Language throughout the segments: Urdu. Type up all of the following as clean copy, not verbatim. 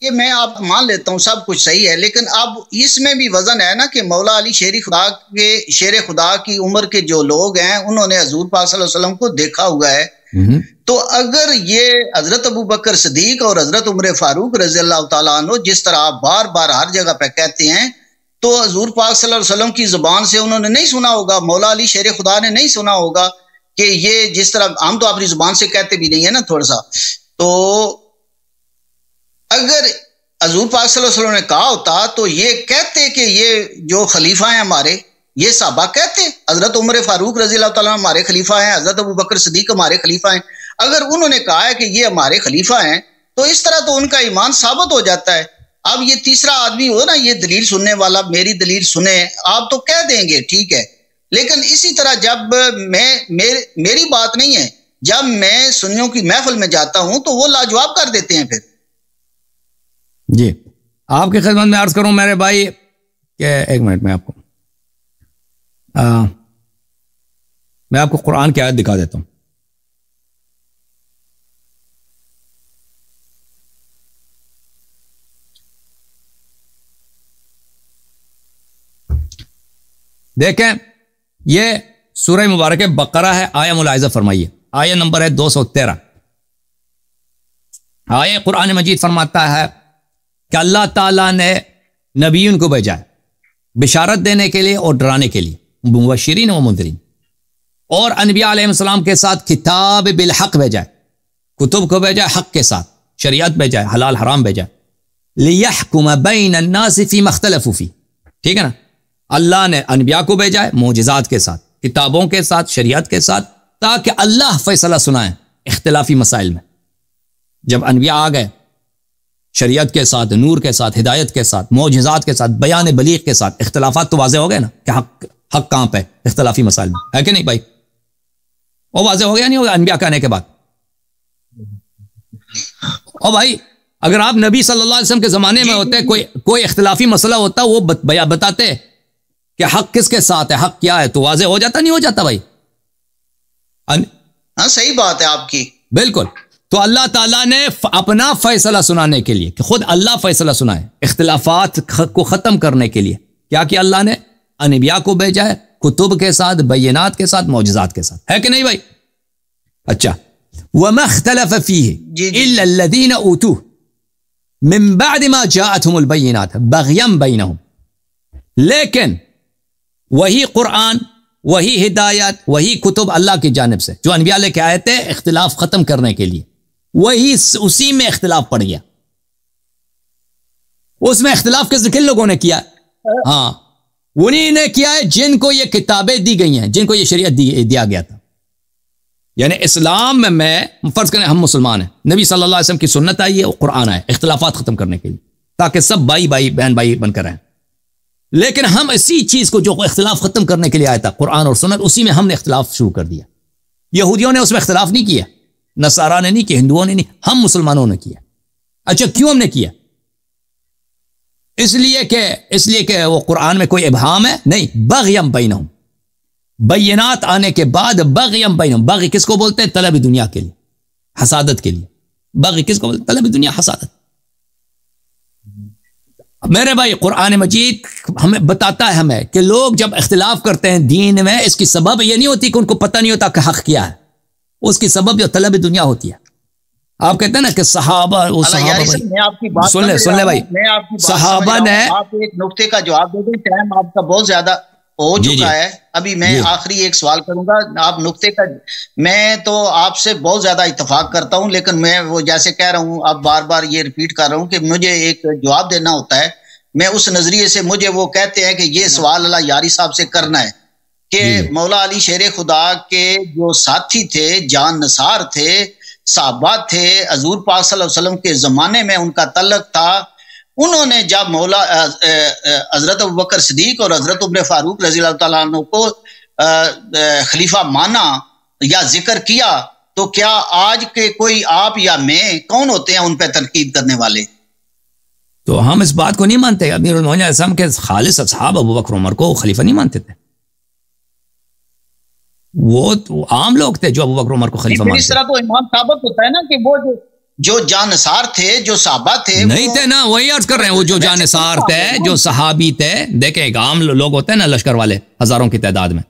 یہ میں آپ مان لیتا ہوں سب کچھ صحیح ہے، لیکن اب اس میں بھی وزن ہے نا کہ مولا علی شیر خدا کی عمر کے جو لوگ ہیں انہوں نے حضور پاک صلی اللہ علیہ وسلم کو دیکھا ہوا ہے. تو اگر یہ حضرت ابو بکر صدیق اور حضرت عمر فاروق رضی اللہ تعالیٰ عنہ جس طرح آپ بار بار ہر جگہ پہ کہتے ہیں، تو حضور پاک صلی اللہ علیہ وسلم کی زبان سے انہوں نے نہیں سنا ہوگا، مولا علی شیر خدا نے نہیں سنا ہوگا کہ یہ جس طرح ہم تو اپنی زبان سے کہتے بھی نہیں ہے نا تھوڑا سا. تو اگر حضور پاک صلی اللہ علیہ وسلم نے کہا ہوتا تو یہ کہتے کہ یہ جو خلیفہ ہیں ہمارے، یہ صحابہ کہتے حضرت عمر فاروق رضی اللہ تعالیٰ ہمارے خلیفہ ہیں، حضرت ابو بکر صدیق ہمارے خلیفہ ہیں. اگر انہوں نے کہا ہے کہ یہ ہمارے خلیفہ ہیں تو اس طرح تو ان کا ایمان ثابت ہو جاتا ہے. اب یہ تیسرا آدمی ہو نا یہ دلیل سننے والا، میری دلیل سنے آپ تو کہہ دیں گے ٹھیک ہے، لیکن اسی طرح جب میری بات نہیں ہے، جب میں سنیوں کی محفل میں جاتا ہوں تو وہ لاجواب کر دیتے ہیں. پھر جی آپ کی خدمت میں عرض کروں میرے بھائی کہ ایک منٹ میں آپ کو قرآن کی آیت دکھا دیتا ہوں. دیکھیں یہ سورہ مبارک بقرہ ہے، آیہ ملاحظہ فرمائیے، آیہ نمبر ہے 213. آیہ قرآن مجید فرماتا ہے کہ اللہ تعالیٰ نے نبیوں کو بھیجا ہے بشارت دینے کے لیے اور ڈرانے کے لیے، مبشرین و منذرین، اور انبیاء علیہ السلام کے ساتھ کتاب بالحق بھیجا ہے، کتب کو بھیجا ہے حق کے ساتھ، شریعت بھیجا ہے، حلال حرام بھیجا ہے، لیحکم بین الناس فیما اختلفوا فیہ. ٹھیک ہے نا، اللہ نے انبیاء کو بھیجا ہے معجزات کے ساتھ، کتابوں کے ساتھ، شریعت کے ساتھ، تاکہ اللہ فیصلہ سنائیں اختلافی مسائل میں. جب انبیاء آ گئے شریعت کے ساتھ، نور کے ساتھ، ہدایت کے ساتھ، معجزات کے ساتھ، بیان بلیغ کے ساتھ، اختلافات تو واضح ہو گئے نا کہ حق کہاں پہ اختلافی مسائل میں ہے کہ نہیں بھائی؟ وہ واضح ہو گیا نہیں ہوگا انبیاء کہنے کے بعد؟ اور بھائی اگر آپ نبی صلی اللہ علیہ وسلم کے زمانے میں ہوتے، کوئی اختلافی مسئلہ ہوتا، وہ بتاتے کہ حق کس کے ساتھ ہے، حق کیا ہے، تو واضح ہو جاتا نہیں ہو جاتا بھائی؟ ہاں صحیح بات ہے آپ کی بالکل. تو اللہ تعالیٰ نے اپنا فیصلہ سنانے کے لیے کہ خود اللہ فیصلہ سنائے، اختلافات کو ختم کرنے کے لیے کیا کہ اللہ نے انبیاء کو بھیجا ہے کتب کے ساتھ، بینات کے ساتھ، معجزات کے ساتھ، ہے کہ نہیں بھائی؟ اچھا، وَمَا اخْتَلَفَ فِيهِ إِلَّا الَّذِينَ أُوتُوهُ مِن بَعْدِ مَا جَاءَتْهُمُ الْبَيِّنَاتُ بَغْيًا بَيْنَهُمْ. لیکن وہی قرآن، وہی ہدایت، وہی کتب اللہ کی جانب سے جو انبیاء لے کے آئے تھے اختلاف ختم کرنے کے لیے، وہی اسی میں اختلاف پڑ گیا. اس میں اختلاف کن لوگوں نے کیا؟ ہاں انہیں نے کیا ہے جن کو یہ کتابیں دی گئی ہیں، جن کو یہ شریعت دیا گیا تھا. یعنی اسلام میں فرض کریں ہم مسلمان ہیں، نبی صلی اللہ علیہ وسلم کی سنت آئی ہے، وہ قرآن آئے اختلافات ختم کرنے کے لیے تاکہ سب بھائی بہن بھائی بن کر رہیں. لیکن ہم اسی چیز کو جو اختلاف ختم کرنے کے لیے آیا تھا قرآن اور سنت، اسی میں ہم نے اختلاف شروع کر دیا. یہودیوں نے اس میں اختلاف نہیں کیا، نصارہ نے نہیں کیا، ہندوؤں نے نہیں، ہم مسلمانوں نے کیا. اچھا کیوں ہم نے کیا؟ اس لیے کہ وہ قرآن میں کوئی ابہام ہے نہیں، بغیم بینہم، بینات آنے کے بعد بغیم بینہم. بغی کس کو بولتے ہیں؟ طلب دنیا کے لیے، حسادت کے لیے. بغی کس کو بولتے ہیں؟ طلب دنیا، حسادت. میرے بھائی قرآن مجید ہمیں بتاتا ہے ہمیں کہ لوگ جب اختلاف کرتے ہیں دین میں، اس کی سبب یہ نہیں ہوتی کہ ان کو پتہ نہیں ہوتا کہ حق کیا ہے، اس کی سبب جو طلب دنیا ہوتی ہے. آپ کہتے ہیں نا کہ صحابہ سن لے بھائی، صحابہ نے آپ ایک نقطے کا جواب دے دیں، ٹائم آپ کا بہت زیادہ ہو چکا ہے. ابھی میں آخری ایک سوال کروں گا آپ نقطے کا. میں تو آپ سے بہت زیادہ اتفاق کرتا ہوں، لیکن میں وہ جیسے کہہ رہا ہوں، اب بار بار یہ ریپیٹ کر رہا ہوں کہ مجھے ایک جواب دینا ہوتا ہے. میں اس نظریے سے مجھے وہ کہتے ہیں کہ یہ سوال اللہ یاری صاحب سے کرنا ہے کہ مولا علی شیر خدا کے جو ساتھی تھے، جان نثار تھے، صحابہ تھے، حضور پاک صلی اللہ علیہ وسلم کے زمانے میں ان کا تعلق تھا، انہوں نے جب مولا حضرت ابوبکر صدیق اور حضرت عمر فاروق رضی اللہ تعالیٰ عنہ کو خلیفہ مانا یا ذکر کیا، تو کیا آج کے کوئی آپ یا میں کون ہوتے ہیں ان پہ تنقید کرنے والے؟ تو ہم اس بات کو نہیں مانتے. امیر المومنین علیہ السلام کے خالص اصحاب ابوبکر عمر کو خلیفہ نہیں مانتے تھے، وہ عام لوگ تھے جو ابوبکر عمر کو خلیفہ مانتے. اس طرح تو ایمان ثابت ہوتا ہے نا کہ وہ جو جانثار تھے، جو صحابہ تھے نہیں تھے نا، وہی عرض کر رہے ہیں، وہ جو جانثار تھے، جو صحابی تھے. دیکھیں ایک عام لوگ ہوتے ہیں نا لشکر والے ہزاروں کی تعداد میں،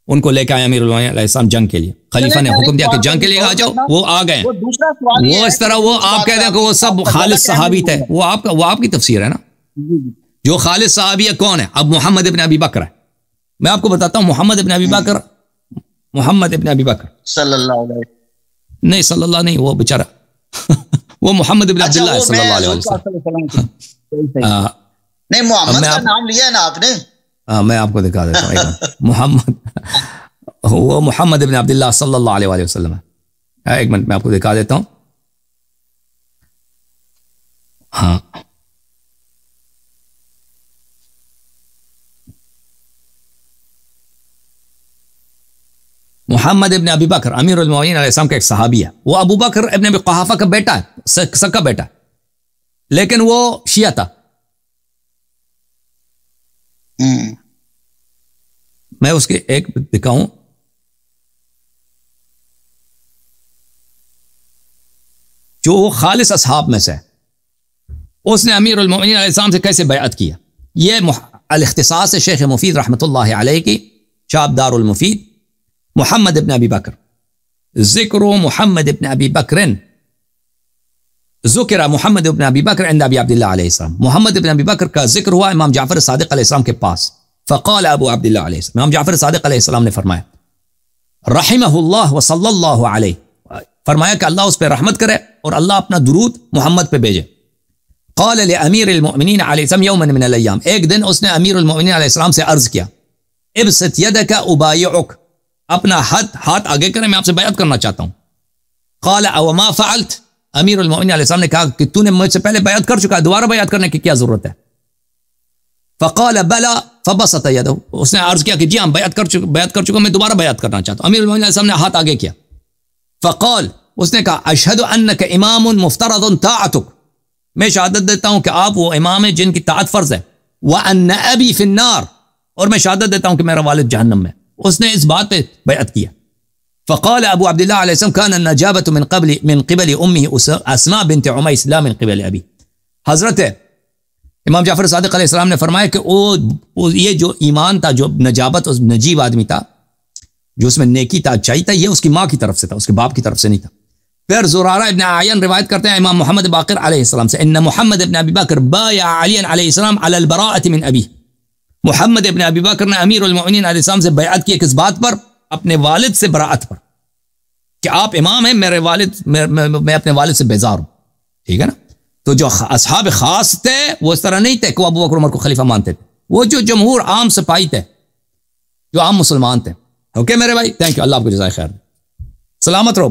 ان کو لے کے آئے امیر المومنین علیہ السلام جنگ کے لیے. خلیفہ نے حکم دیا کہ جنگ کے لیے آ جاؤ، وہ آ گئے. وہ اس طرح وہ آپ کہتے ہیں کہ وہ سب خالص صحابی تھے، وہ آپ کی تفسیر ہے نا. جو خالص صحابی ہے کون ہے؟ اب محمد ابن ابی بکر ہے. میں آپ کو بتاتا ہوں محمد ابن ابی بکر صلی اللہ علیہ نہیں، صلی اللہ نہیں، وہ بیچارہ وہ محمد ابن عبداللہ صلی اللہ علیہ وسلم. نہیں، محمد کا نام لیا ہے نا آپ نے. میں آپ کو دکھا دیتا ہوں. وہ محمد ابن عبداللہ صلی اللہ علیہ وسلم ہے. ایک منٹ میں آپ کو دکھا دیتا ہوں. ہاں محمد ابن ابی بکر امیر المومنین علیہ السلام کا ایک صحابی ہے. وہ ابو بکر ابن ابی قحافہ کا بیٹا ہے، سکا بیٹا ہے، لیکن وہ شیعہ تھا. میں اس کے ایک دکھاؤں. جو خالص اصحاب میں سے اس نے امیر المومنین علیہ السلام سے کیسے بیعت کیا. یہ الاختصاص شیخ مفید رحمۃ اللہ علیہ کی شاب دار المفید. محمد ابن ابی بکر، ذکر محمد ابن ابی بکر، ذکر محمد ابن ابی بکر عند ابی عبداللہ علیہ السلام. محمد ابن ابی بکر کا ذکر ہوا امام جعفر صادق علیہ السلام کے پاس. فقال ابو عبداللہ علیہ السلام، امام جعفر صادق علیہ السلام نے فرمایا رحمہ اللہ وصلی اللہ علیہ، فرمایا کہ اللہ اس پہ رحمت کرے اور اللہ اپنا درود محمد پہ بھیجے. قال لامیر المؤمنین علیہ السلام یوما من الايام، ایک دن اس نے امیر المؤمنین علیہ السلام سے عرض کیا ابسط یدک ابایعک، اپنا ہاتھ آگے کریں، میں آپ سے بیعت کرنا چاہتا ہوں. قال او ما فعلت، امیر المؤمنین علیہ السلام نے کہا کہ تو نے مجھ سے پہلے بیعت کر چکا ہے، دوبارہ بیعت کرنے کی کیا ضرورت ہے. فقال بلا فبسط یده، اس نے عرض کیا کہ جی ہاں بیعت کر چکا، میں دوبارہ بیعت کرنا چاہتا ہوں. امیر المؤمنین علیہ السلام نے ہاتھ آگے کیا. فقال، اس نے کہا اشهد انک امام مفترض طاعتک، میں شہادت دیتا ہوں کہ آپ وہ امام ہیں جن کی طاعت فرض ہے. وان ابی فی النار، اور میں شہادت دیتا ہوں کہ میرا والد جہنم میں. اس نے اس بات پہ بیعت کیا. فقال ابو عبداللہ علیہ السلام كان النجابة من قبل امه اسماء بنت عمیس لا من قبل ابی. حضرت امام جعفر صادق علیہ السلام نے فرمایا کہ یہ جو ایمان تھا، جو نجابت، اس نجیب آدمی تھا، جو اس میں نیکی تھا، اچائی تھا، یہ اس کی ماں کی طرف سے تھا، اس کے باپ کی طرف سے نہیں تھا. پھر زرارہ ابن اعین روایت کرتے ہیں امام محمد باقر علیہ السلام سے ان محمد ابن ابی بکر بايع علی علیہ السلام علی البراءة من ابی. محمد ابن ابی بکر نے امیر المؤمنین علیہ السلام سے بیعت کی کس بات پر؟ اپنے والد سے براعت پر، کہ آپ امام ہیں، میرے والد میں اپنے والد سے بیزار ہوں. ٹھیک ہے نا. تو جو اصحاب خاص تھے وہ اس طرح نہیں تھے کہ وہ ابو بکر عمر کو خلیفہ مانتے تھے. وہ جو جمہور عام سپاہی تھے، جو عام مسلمان تھے. اوکے میرے بھائی، تھینک یو، اللہ آپ کو جزائے خیر. سلامت رہو.